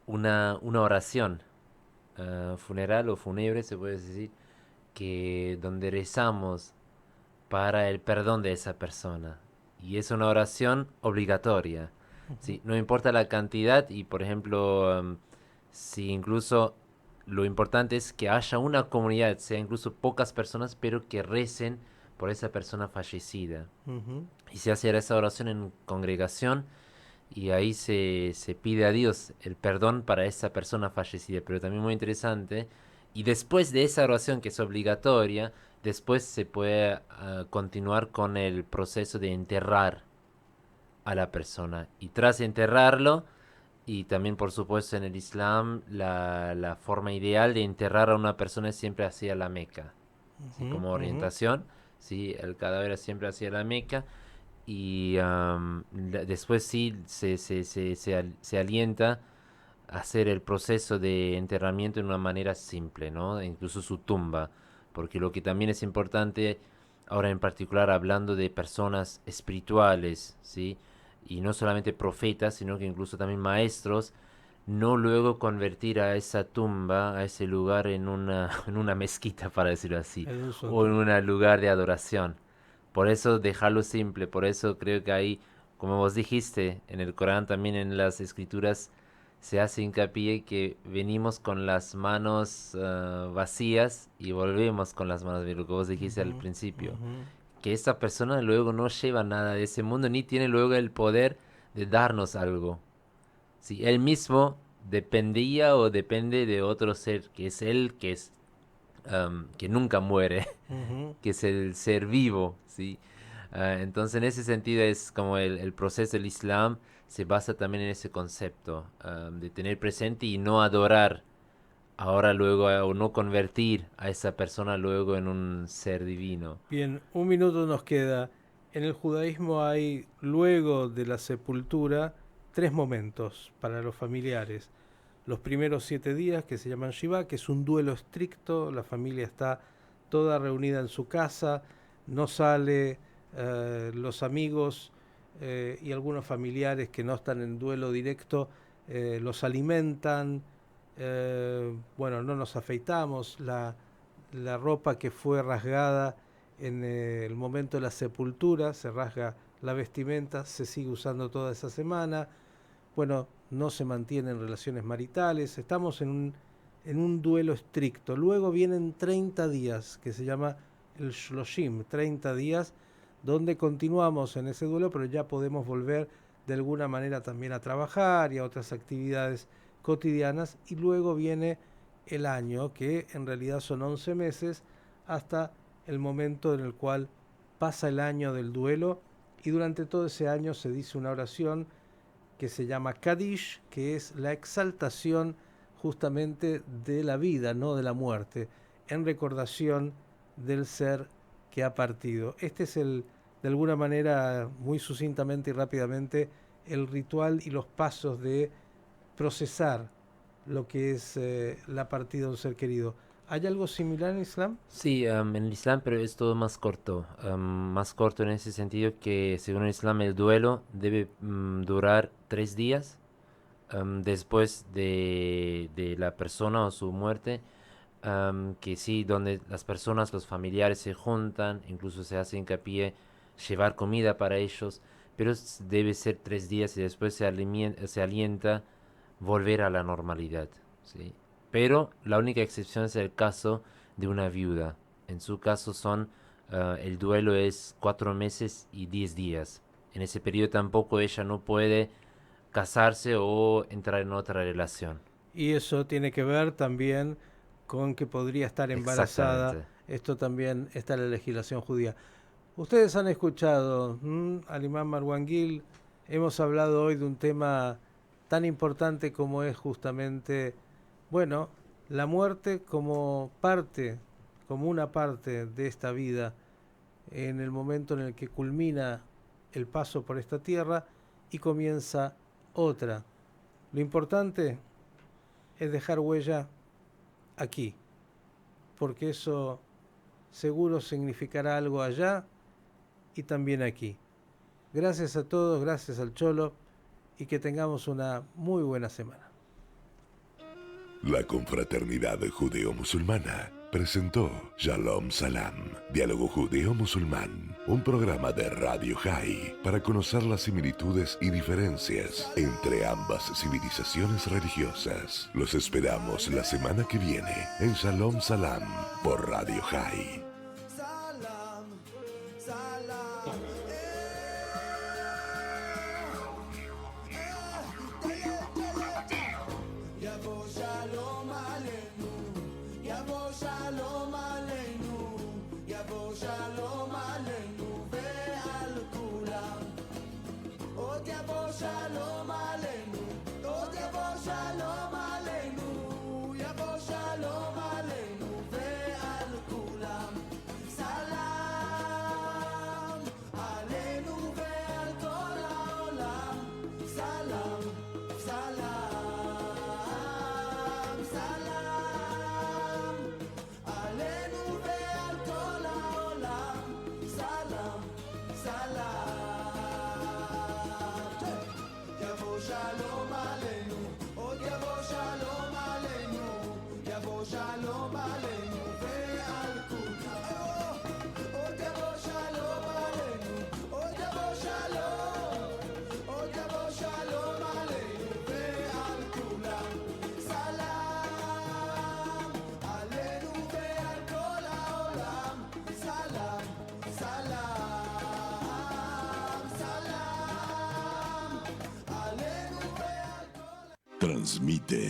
S3: una oración funeral o fúnebre, se puede decir, que donde rezamos para el perdón de esa persona. Y es una oración obligatoria. ¿Sí? No importa la cantidad y, por ejemplo, si incluso lo importante es que haya una comunidad, sea incluso pocas personas, pero que recen por esa persona fallecida.
S2: Ujú.
S3: Y se hace esa oración en congregación y ahí se pide a Dios el perdón para esa persona fallecida. Pero también muy interesante. Y después de esa oración que es obligatoria, después se puede continuar con el proceso de enterrar a la persona. Y tras enterrarlo, y también por supuesto en el Islam, la forma ideal de enterrar a una persona es siempre hacia la Meca. ¿Sí?
S2: Ujú,
S3: Como
S2: ujú.
S3: orientación, ¿sí? El cadáver es siempre hacia la Meca y después sí se alienta a hacer el proceso de enterramiento de una manera simple, ¿no? Incluso su tumba, porque lo que también es importante, ahora en particular hablando de personas espirituales, ¿sí? Y no solamente profetas, sino que incluso también maestros, no luego convertir a esa tumba, a ese lugar en una mezquita, para decirlo así,
S2: En un
S3: o en
S2: santuario.
S3: un lugar de adoración. Por eso dejarlo simple, por eso creo que ahí, como vos dijiste, en el Corán también en las escrituras se hace hincapié que venimos con las manos vacías y volvemos con las manos vacías, lo que vos dijiste al
S2: Ujú,
S3: principio.
S2: ujú.
S3: Que esa persona luego no lleva nada de ese mundo ni tiene luego el poder de darnos algo. Si él mismo dependía o depende de otro ser, que es él, que es que nunca muere,
S2: Ujú.
S3: que es el ser vivo, ¿sí? Entonces, en ese sentido es como el proceso del Islam se basa también en ese concepto de tener presente y no adorar ahora luego o no convertir a esa persona luego en un ser divino.
S2: Bien, un minuto nos queda. En el judaísmo hay, luego de la sepultura, tres momentos para los familiares. Los primeros 7 días, que se llaman Shiva, que es un duelo estricto, la familia está toda reunida en su casa, no sale, los amigos y algunos familiares que no están en duelo directo los alimentan, bueno, no nos afeitamos, la ropa que fue rasgada en el momento de la sepultura, se rasga la vestimenta, se sigue usando toda esa semana. bueno, no se mantienen relaciones maritales, estamos en un duelo estricto. Luego vienen 30 días, que se llama el Shloshim, 30 días, donde continuamos en ese duelo, pero ya podemos volver de alguna manera también a trabajar y a otras actividades cotidianas. Y luego viene el año, que en realidad son 11 meses, hasta el momento en el cual pasa el año del duelo, y durante todo ese año se dice una oración que se llama Kadish, que es la exaltación justamente de la vida, no de la muerte, en recordación del ser que ha partido. Este es de alguna manera, muy sucintamente y rápidamente, el ritual y los pasos de procesar lo que es la partida de un ser querido. ¿Hay algo similar en Islam?
S3: Sí, en el Islam, pero es todo más corto en ese sentido que según el Islam el duelo debe durar 3 días después de la persona o su muerte, que sí, donde las personas, los familiares se juntan, incluso se hace hincapié llevar comida para ellos, pero debe ser 3 días y después se alienta volver a la normalidad, ¿sí? Pero la única excepción es el caso de una viuda. En su caso el duelo es 4 meses y 10 días. En ese periodo tampoco ella no puede casarse o entrar en otra relación.
S2: Y eso tiene que ver también con que podría estar embarazada.
S3: Exactamente.
S2: Esto también está en la legislación judía. Ustedes han escuchado al imán Marwan Gil. Hemos hablado hoy de un tema tan importante como es justamente, bueno, la muerte como una parte de esta vida, en el momento en el que culmina el paso por esta tierra y comienza otra. Lo importante es dejar huella aquí, porque eso seguro significará algo allá y también aquí. Gracias a todos, gracias al Cholo, y que tengamos una muy buena semana.
S1: La confraternidad judeo-musulmana presentó Shalom Salam, Diálogo Judeo-Musulmán, un programa de Radio High para conocer las similitudes y diferencias entre ambas civilizaciones religiosas. Los esperamos la semana que viene en Shalom Salam por Radio High.
S4: Salam, salam. Yavo shalom aleinu, yavo shalom aleinu, yavo shalom aleinu ve'al kulam. Od yavo shalom aleinu, od yavo shalom aleinu, yavo shalom aleinu ve'al kulam. Salam aleinu ve'al kol ha'olam. Salam, salam, salam aleinu ve'al kol ha'olam. Salam, salam. Yavo shalom aleinu, od yavo shalom aleinu, yavo shalom aleinu ve'al kulam. Od yavo shalom aleinu, od yavo shalom, od yavo shalom aleinu ve'al kulam. Salam aleinu ve'al kol ha'olam. Salam, salam, salam aleinu ve'al kol.
S1: Transmite